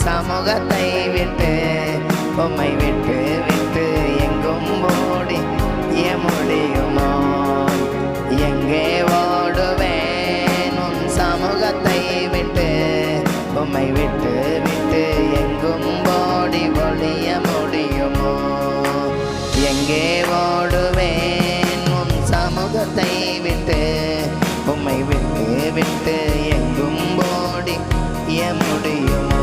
சமூகத்தை விட்டு உம்மை விட்டு விட்டு எங்கும் ஓடி முடியுமோ? எங்கே ஓடுவேன் உன் சமூகத்தை விட்டு உம்மை விட்டு விட்டு எங்கும் ஓடி ஒளிய முடியுமோ? எங்கே ஓடுவேன் உன் சமூகத்தை விட்டு உம்மை விட்டு விட்டு எங்கும் ஓடி முடியுமோ?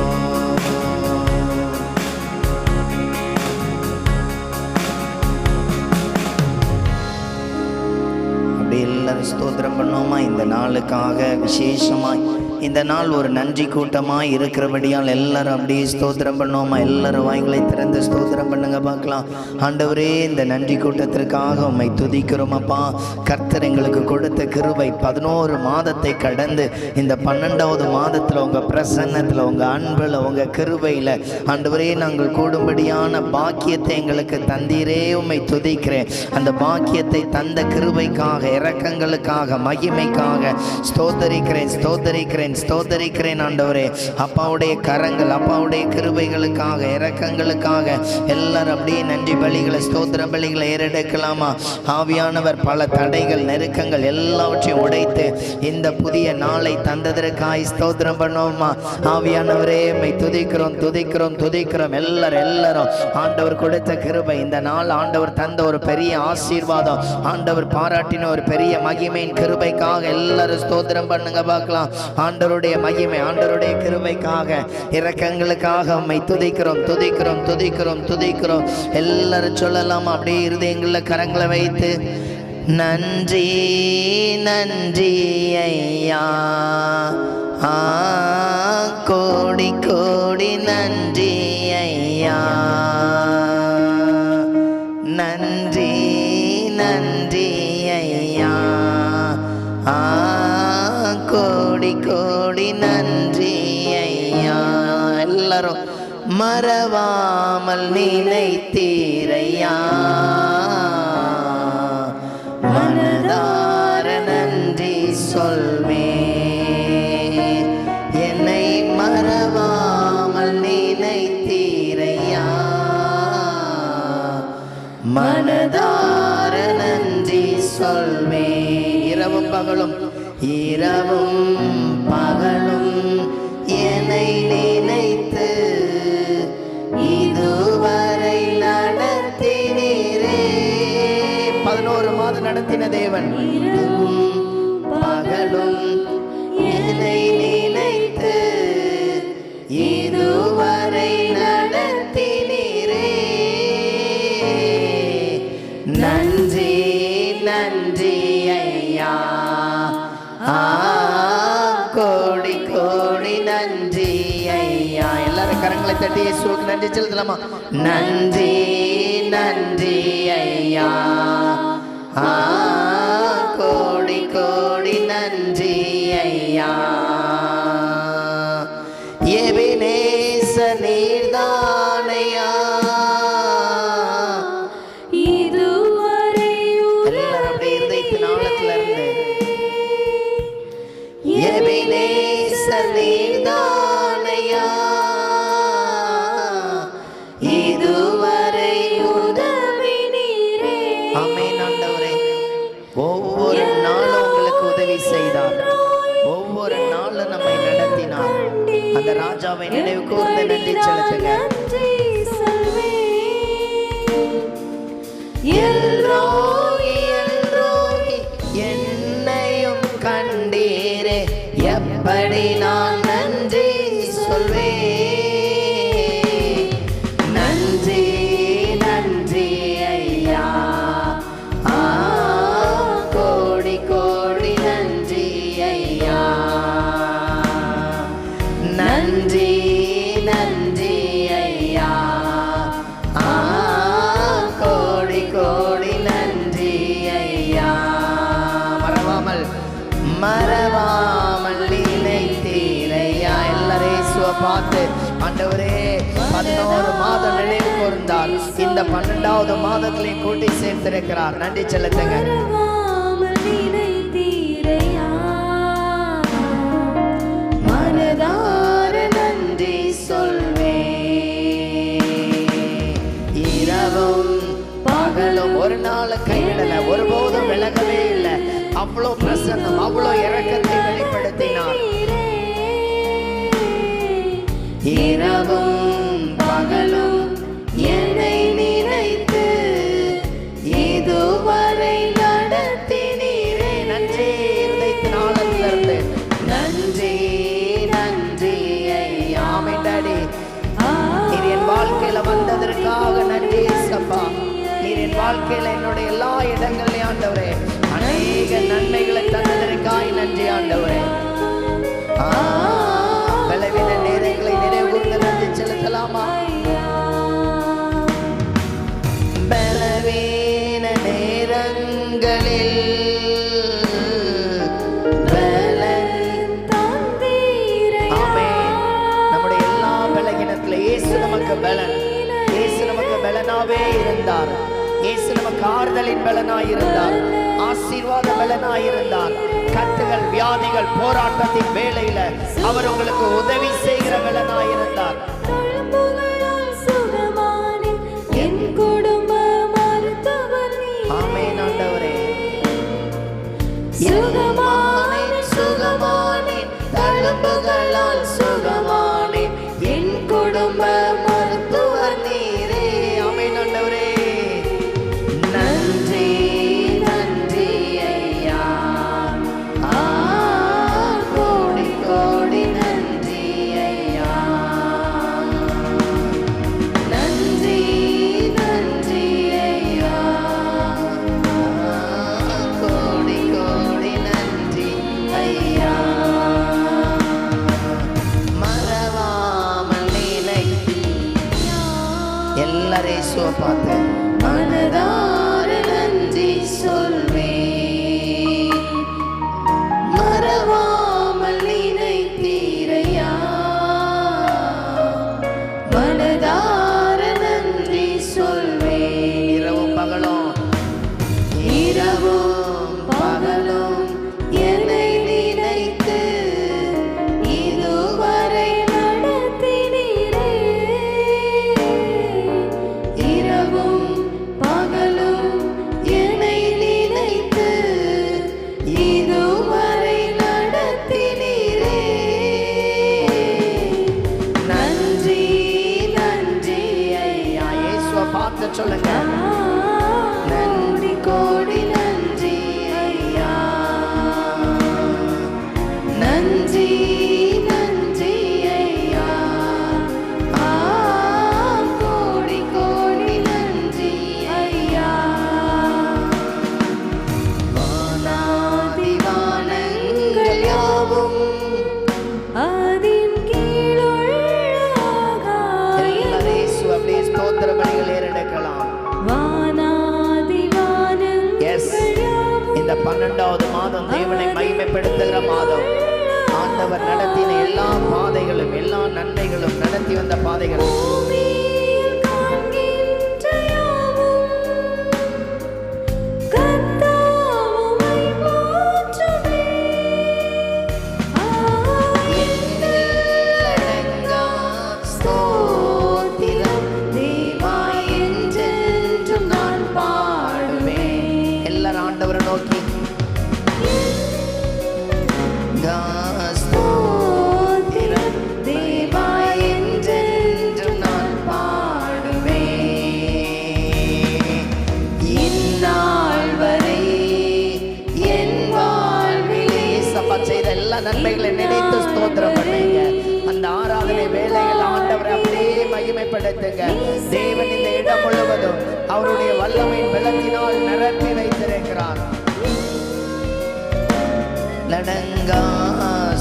அப்படி எல்லாரும் ஸ்தோத்திரம் பண்ணோமா? இந்த நாளுக்காக விசேஷமாய் இந்த நாள் ஒரு நன்றி கூட்டமாக இருக்கிறபடியால் எல்லாரும் அப்படியே ஸ்தோத்திரம் பண்ணோமா? எல்லாரும் வாய்களை திறந்து ஸ்தோத்திரம் பண்ணுங்க பார்க்கலாம். ஆண்டவரே, இந்த நன்றி கூட்டத்திற்காக உம்மை துதிக்கிறோம் அப்பா. கர்த்தர் எங்களுக்கு கொடுத்த கிருபை 11 மாதத்தை கடந்து இந்த 12வது மாதத்தில் உங்கள் பிரசன்னத்தில் உங்கள் அன்பில் உங்கள் கிருபையில் ஆண்டவரே நாங்கள் கூடும்படியான பாக்கியத்தை எங்களுக்கு தந்தீரே. உம்மை துதிக்கிறேன். அந்த பாக்கியத்தை தந்த கிருபைக்காக, இரக்கங்களுக்காக, மகிமைக்காக ஸ்தோத்தரிக்கிறேன் ஸ்தோத்தரிக்கிறேன் ஸ்தோத்தரிக்கிறேன் ஆண்டவரே. அப்பாவுடைய கரங்கள், அப்பாவுடைய கிருபைகளுக்காக, இரக்கங்களுக்காக எல்லாரும் அப்படியே நன்றி பலிகளை, ஸ்தோத்திர பலிகளை ஏறெடுக்கலாமா? ஆவியானவர் பல தடைகள், நெருக்கங்கள் எல்லாவற்றையும் உடைத்து இந்த புதிய நாளை தந்ததற்காய் ஸ்தோத்திரம் பண்ணுவோமா? ஆவியானவரே, உம்மை துதிக்கிறோம் துதிக்கிறோம் துதிக்கிறோம். எல்லாரும் ஆண்டவர் கொடுத்த கிருபை, இந்த நாள் ஆண்டவர் தந்த ஒரு பெரிய ஆசீர்வாதம், ஆண்டவர் பாராட்டின ஒரு பெரிய மகிமையின் கிருபைக்காக எல்லாரும் ஸ்தோத்திரம் பண்ணுங்க பார்க்கலாம். ஆண்டவருடைய மகிமை, ஆண்டவருடைய கிருபைக்காக, இரக்கங்களுக்காக உம்மை துதிக்கிறோம் துதிக்கிறோம் துதிக்கிறோம் துதிக்கிறோம். எல்லாரும் சொல்லலாம் அப்படியே இருதயங்களில் கரங்களை வைத்து, நன்றி நன்றி ஐயா, கோடி கோடி நன்றி ஐயா, நன்றி நன்றி ஐயா, கோடி கோடி நன்றி ஐயா. எல்லாரும் மறவாமல் நினைத்தீரையா, மனதார நன்றி சொல்வே. என்னை மறவாமல் நினைத்தீரையா, மனதார நன்றி சொல்வே. இரவும் பகலும் என்னை நினைத்து இதுவரை நடத்தினீரே. 11 மாதம் நடத்தின தேவன், பகலும் என்னை நினைத்து இதுவரை நடத்தினீரே. நன்றி நன்றி ஐயா, கோடி கோடி நன்றி ஐயா. எல்லாரும் கரங்களை தட்டி இயேசுவுக்கு நன்றி செலுத்தலாமா? நன்றி நன்றி ஐயா, கோடி கோடி நன்றி ஐயா. எபினேச நீர்தானையா, நீர்தானையா, இதுவரை உதவினீரே. ஆமென் ஆண்டவரே. ஒவ்வொரு நாளும் உங்களுக்கு உதவி செய்தார், ஒவ்வொரு நாளும் நம்மை நடத்தினார். அந்த ராஜாவை நினைவு கூர்ந்து நன்றி செலுத்துங்க. என்னையும் கண்டீரே, எப்படி நான் நன்றி சொல்வேன்? நன்றி நன்றி ஐயா, கோடி கோடி நன்றி ஐயா, நன்றி நன்றி ஐயா, கோடி கோடி நன்றி ஐயா. மறவாமல் நினைத்தீரையா. எல்லாரையும் இயேசுவை பார்த்து, ஆண்டவரே 11 மாதம் நினைவு கூர்ந்தார், இந்த 12வது மாதத்திலையும் கூட்டி சேர்த்திருக்கிறார். நன்றி செலுத்துங்க. மனதார நன்றி சொல்வே. அவ்வளோ பிரசன்னம், அவ்வளோ இரக்கத்தை வெளிப்படுத்தினார். இரவும் பகலும் என்னை நினைத்து இதுவரை நடத்தினீரே. நன்றி இருந்தே நன்றி நன்றி ஆமென் டாடி. நீர் என் வாழ்க்கையில வந்ததற்காக நன்றி சப்பா. நீர் என் வாழ்க்கையில என்னுடைய எல்லா இடங்களையும் ஆண்டவரே அநேக நன்மைகளை தந்ததற்காக நன்றி ஆண்டவரே. பலவீன நேரங்களை நினைவுகூர்ந்து நன்றி செலுத்தலாமா? பலவீன நேரங்களில் நம்முடைய எல்லா பலகீனத்துல இயேசு நமக்கு பலன். இயேசு நமக்கு பலனாவே இருந்தார். இயேசு நமக்கு ஆறுதலின் பலனாய் இருந்தார், ஆசீர்வாத பலனாய் இருந்தார். கட்டுகள், வியாதிகள், போராட்டத்தின் வேளையில அவர் உங்களுக்கு உதவி செய்கிற பலனாய் இருந்தார். ஆமென் ஆண்டவரே. சுகமானேன் சுகமானேன் தழும்புகளால் சுகமானேன் என் குடும்ப மருத்துவர் நீரே. ஆமென் ஆண்டவரே. நன்றி நன்றி ஐயா, கோடி கோடி நன்றி ஐயா. நன்றி நன்றி ஐயா, கோடி கோடி நன்றி ஐயா. மறவாமல் நினை எல்லாரையும் இயேசுவை பார்த்து மனதார நன்றி சொல்வேன். மறவாமல் நினைத்தீரையா, மனதார நன்றி சொல்வேன். இரவும் பகலும் இரவும் பகலும் என்னை நினைத்து இதுவரை நடத்தினீரே. இரவும் பகலும் என்னை நினைத்து இதுவரை நடத்தினீரே. நன்றி நன்றி ஐயா. இயேசுவை பார்த்து சொல்லுங்க, நன்றி கோடி நன்றி ஐயா. நன்றி நன்றி ஐயா, கோடி கோடி நன்றி ஐயா. வானாதி வானங்கள் யாவும் அதின் கீழுள்ள ஆகாயம் இயேசு அப்படியே ஸ்தோத்திர பலிகள் ஏறெடுக்கலாம். வானாதி வானங்கள் யாவும் இந்த 12வது மாதம் தேவனை மகிமைப்படுத்துகிற மாதம். ஆண்டவர் நடத்தின எல்லா பாதைகளும், எல்லா நன்மைகளும், நடத்தி வந்த பாதைகளும் பூமியில் காண்கின்ற யாவும் கர்த்தாவை போற்றுமே. எண்ணிலடங்கா ஸ்தோத்திரம் தேவா என்றென்றும் நான் பாடுவேன். எல்லாரும் ஆண்டவரை நோக்கி ஸ்தோத்திரம் தேவா என்றென்றும் நான் பாடுவேன். இந்நாள் வரை என் வாழ்விலே சபா செய்த எல்லா நன்மைகளை நினைத்து ஸ்தோத்திரம் பண்ணுங்க. அந்த ஆராதனை வேளையில் ஆண்டவரை அப்படியே மகிமைப்படுத்துங்க. தேவன் இந்த இடம் முழுவதும் அவருடைய வல்லமையின் பலத்தினால் நிரப்பி வைத்திருக்கிறார். லடங்கா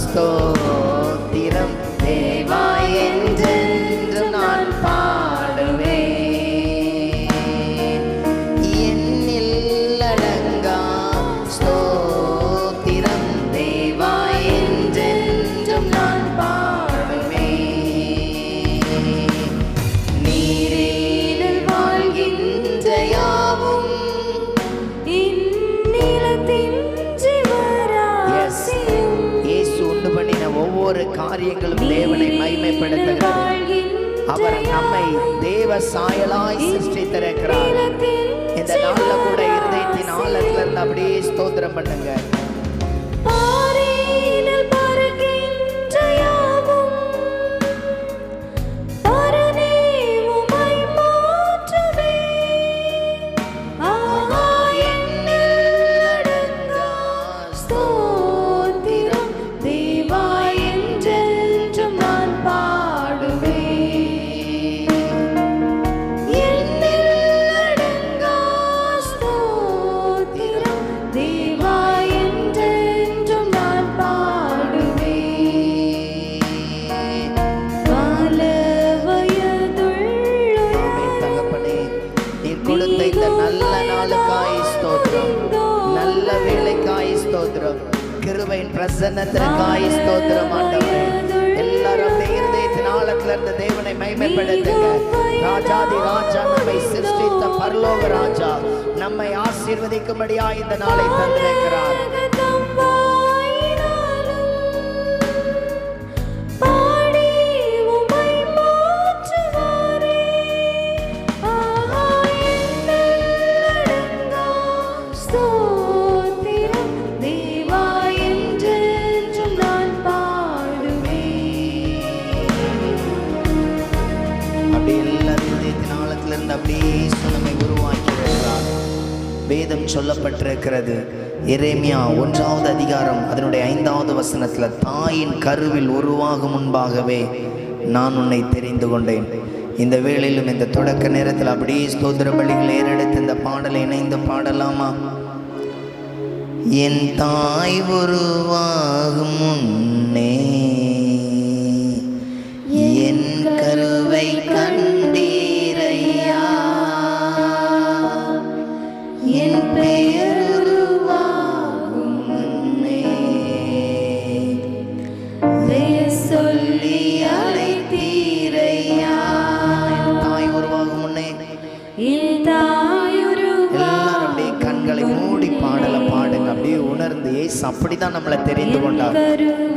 ஸ்தோத்திரம் தேவா என்றென்றும் நான் பாடுவேன். எண்ணில் அடங்கா ஸ்தோத்திரம் தேவா என்றென்றும் நான் பாடுவேன். நீரில் வாழ்கின்ற யாவும் இந்நிலத்தின் ஒவ்வொரு காரியங்களும் தேவனை மகிமைப்படுத்துகிறது. அவர் நம்மை தேவ சாயலாய் சிருஷ்டித்திருக்கிறார். இந்த நாள்ல கூட இருதயத்தின் ஆழத்துல இருந்து அப்படியே ஸ்தோத்திரம் பண்ணுங்க. பிரசன்னத்திற்காய் ஸ்தோத்திரம் ஆண்டவரே. எல்லாரும் இருதயத்தின் ஆழத்துல இருந்த தேவனை மகிமைப்படுத்துங்க. ராஜாதி ராஜா, நம்மை சிருஷ்டித்த பரலோக ராஜா நம்மை ஆசீர்வதிக்கும்படியாய் இந்த நாளை தந்திருக்கிறார். வேதம் சொல்லப்பட்டிருக்கிறது. எரேமியா 1வது அதிகாரம் அதனுடைய 5வது வசனத்துல, தாயின் கருவில் உருவாகும் முன்பாகவே நான் உன்னை தெரிந்து கொண்டேன். இந்த வேளையிலும் இந்த தொடக்க நேரத்தில் அப்படியே ஸ்தோத்திர பலிகள் ஏறெடுத்து இந்த பாடலை இணைந்து பாடலாமா? என் தாய் உருவாகும் முன்னே என் கருவை கண்டீரையா, என் பெயர் உருவாகும் முன்னே பெயர் சொல்லி அழைத்தீரையா. தாய் உருவாகும் முன்னே, என் தாய் உருவாகும். எல்லாரும் அப்படியே கண்களை மூடி பாடலை பாடுங்க. அப்படியே உணர்ந்து ஏசு அப்படிதான் நம்மளை தெரிந்து கொண்டார்.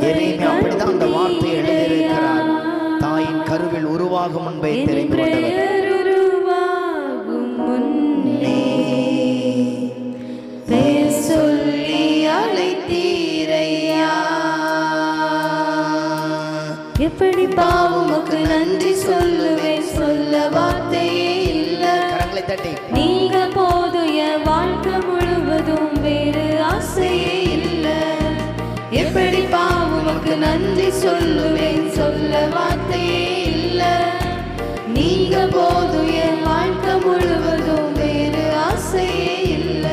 எரேமியா அப்படிதான் அந்த வார்த்தையை எழுதியிருக்கிறார். தாயின் கருவில் உருவாகும் முன்பே தெரிந்து கொண்டவர். எப்படி பாவமுக்கு நன்றி சொல்லுவேன், சொல்ல வார்த்தையே இல்ல. கரங்களை தட்டி, நீங்க போதும் என் வாழ்க்கை முழுவதும், வேறு ஆசையே இல்ல. எப்படி பாவமுக்கு நன்றி சொல்லுவேன், சொல்ல வார்த்தையே இல்ல. நீங்க போதும் என் வாழ்க்கை முழுவதும், வேறு ஆசையே இல்ல.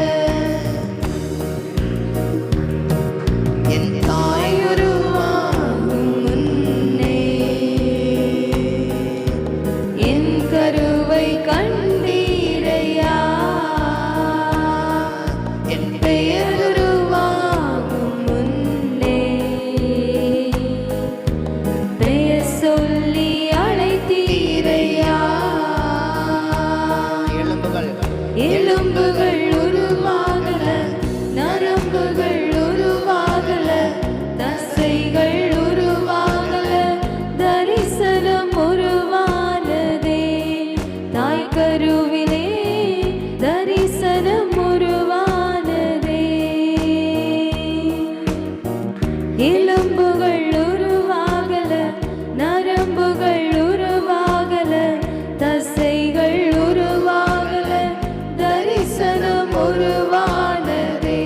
என் தாய் உருவாகும் முன்னே என் கருவை கண்டீரையா, என் பெயர் உருவாகும் முன்னே பெயர் சொல்லி அழைத்தீரையா. எலும்புகள் உருவாகல, நரம்புகள் உருவாகல, தசைகள் உருவாகல, தரிசனம் உருவானதே. தாய் கருவிலே தரிசனம் உருவானதே. எலும்புகள் உருவாகல, நரம்புகள் உருவாகல, தசைகள் உருவாகல, தரிசனம் உருவானதே.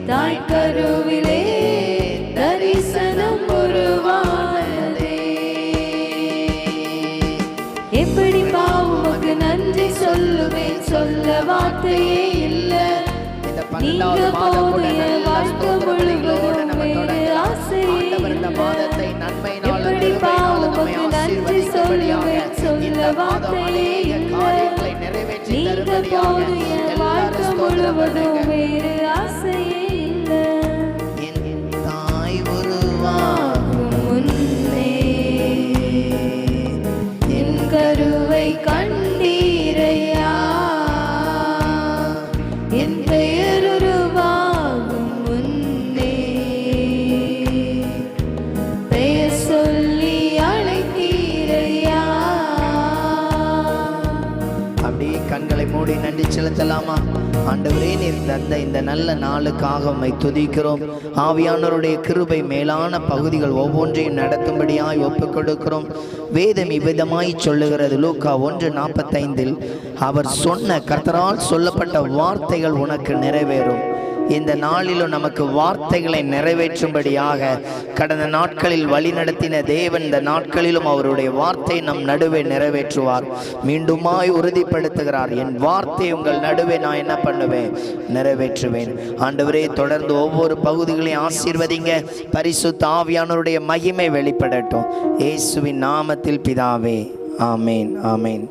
தாய் கருவிலே தரிசனம் உருவானதே. எப்படி பாவமுக்கு நன்றி சொல்லுவேன், சொல்ல வார்த்தையே இல்ல. நீங்க போதிய வாழ்க்கை முழுவதும், வேறு ஆசையே இல்ல. எப்படி பாவமுக்கு நன்றி சொல்லுவேன், சொல்ல வார்த்தையே இல்ல. நீங்க போதிய வாழ்க்கை முழுவதும், வேறு ஆசையே இல்ல. என் தாய் உருவாகும் முன்னே என் கருவை கண்டீரையா, என் பெயர் உருவாகும் முன்னே பெயர் சொல்லி அழைத்தீரையா. அப்படியே கண்களை மூடி நம்முடைய நன்றி செலுத்தலாமா? ஆண்டவரே, நீர் தந்த இந்த நல்ல நாளுக்காக உம்மை துதிக்கிறோம். ஆவியானவருடைய கிருபை மேலான பகுதிகள் ஒவ்வொன்றையும் நடத்தும்படியாய் ஒப்புக் கொடுக்கிறோம். வேதம் இவ்விதமாய் சொல்லுகிறது. லூக்கா 1:45 அவர் சொன்ன, கர்த்தரால் சொல்லப்பட்ட வார்த்தைகள் உனக்கு நிறைவேறும். இந்த நாளிலும் நமக்கு வார்த்தைகளை நிறைவேற்றும்படியாக கடந்த நாட்களில் வழிநடத்தின தேவன் இந்த நாட்களிலும் அவருடைய வார்த்தை நம் நடுவே நிறைவேற்றுவார். மீண்டுமாய் உறுதிப்படுத்துகிறார், என் வார்த்தை உங்கள் நடுவே நான் என்ன பண்ணுவேன்? நிறைவேற்றுவேன். ஆண்டவரே, தொடர்ந்து ஒவ்வொரு பகுதிகளையும் ஆசீர்வதிங்க. பரிசுத்த ஆவியானவருடைய மகிமை வெளிப்படட்டும். இயேசுவின் நாமத்தில் பிதாவே, ஆமேன், ஆமேன்.